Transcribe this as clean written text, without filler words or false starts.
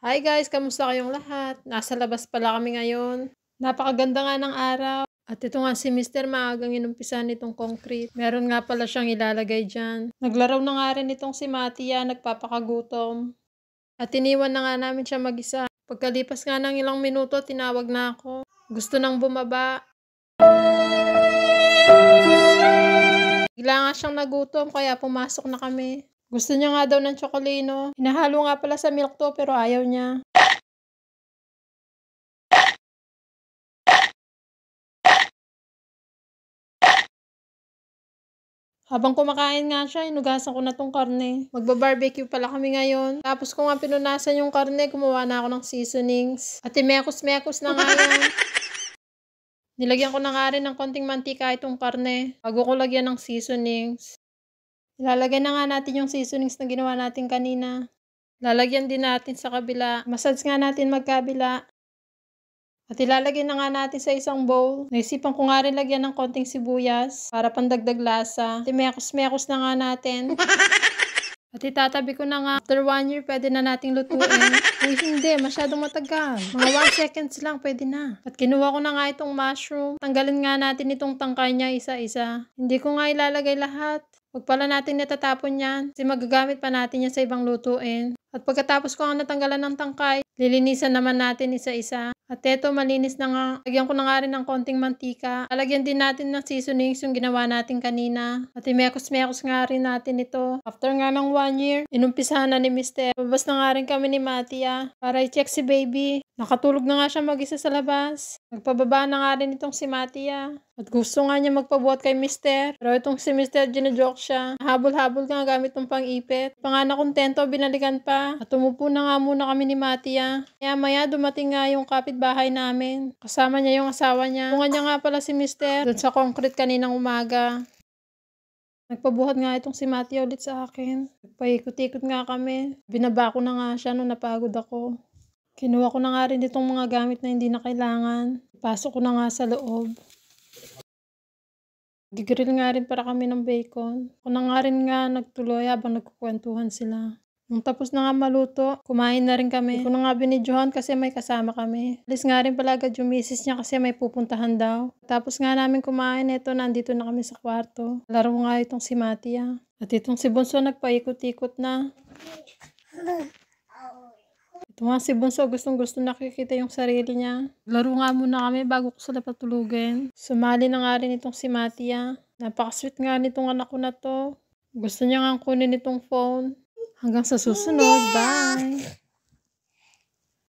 Hi guys, kamusta kayong lahat? Nasa labas pala kami ngayon. Napakaganda nga ng araw. At ito nga si Mr. maagang inumpisa nitong concrete. Meron nga pala siyang ilalagay dyan. Naglaro na nga rin itong si Matia, nagpapakagutom. At iniwan na nga namin siya mag-isa. Pagkalipas nga ng ilang minuto, tinawag na ako. Gusto nang bumaba. Bigla nga siyang nagutom kaya pumasok na kami. Gusto niya nga daw ng tsokolino. Hinahalo nga pala sa milk to pero ayaw niya. Habang kumakain nga siya, inugasan ko na tong karne. Magba-barbecue pala kami ngayon. Tapos ko nga pinunasan yung karne, gumawa na ako ng seasonings. At imekos-mekos na nga yan. Nilagyan ko na nga rin ng konting mantika itong karne. Bago ko lagyan ng seasonings. Ilalagay na nga natin yung seasonings na ginawa natin kanina. Lalagyan din natin sa kabila. Massage nga natin magkabila. At ilalagay na nga natin sa isang bowl. Naisipan ko nga rin lagyan ng konting sibuyas para pandagdag lasa. At mekos-mekos na nga natin. At itatabi ko na nga. After 1 year, pwede na nating lutuin. Uy, hindi. Masyadong matagal. Mga 1 seconds lang, pwede na. At kinuha ko na nga itong mushroom. Tanggalin nga natin itong tangkay niya isa-isa. Hindi ko nga ilalagay lahat. Huwag pala natin natatapon yan. Kasi magagamit pa natin yan sa ibang lutuin. At pagkatapos ko nga natanggalan ng tangkay, lilinisan naman natin isa-isa. At eto, malinis na nga. Lagyan ko na nga rin ng konting mantika. Lalagyan din natin ng seasonings yung ginawa natin kanina. At imekos-mekos nga rin natin ito. After nga ng 1 year, inumpisahan na ni Mr. Babas na nga rin kami ni Matia para i-check si baby. Nakatulog na nga siya mag-isa sa labas. Nagpababa na nga rin itong si Matia. At gusto nga niya magpabuhat kay Mr. Pero itong si Mr. ginajoke siya. Habol-habol nga gamit ng pang-ipit. Pa nga na kontento, binalikan pa. At umupo na nga muna kami ni Matia. Maya dumating nga yung kapitbahay namin. Kasama niya yung asawa niya. Tunga niya nga pala si Mr. doon sa concrete kaninang umaga. Nagpabuhat nga itong si Matia ulit sa akin. Nagpaikot-ikot nga kami. Binaba ko na nga siya nung napagod ako. Kinuha ko na nga rin itong mga gamit na hindi na kailangan. Pasok ko na nga sa loob. Gigrill nga rin para kami ng bacon. Ako na nga rin nga nagtuloy habang nagkukwentuhan sila. Nung tapos na nga maluto, kumain na rin kami. Hindi ko na nga binidyohan kasi may kasama kami. Alis nga rin pala agad yung misis niya kasi may pupuntahan daw. Tapos nga namin kumain, eto nandito na kami sa kwarto. Laro nga itong si Matia. At itong si Bunso nagpaikot-ikot na. Ito nga si Bunso, gustong-gusto nakikita yung sarili niya. Laro nga muna kami bago ko sila patulugin. Sumali na nga rin itong si Matia. Napaka-sweet nga nitong anak ko na to. Gusto niya nga kunin itong phone. Hanggang sa susunod. Bye!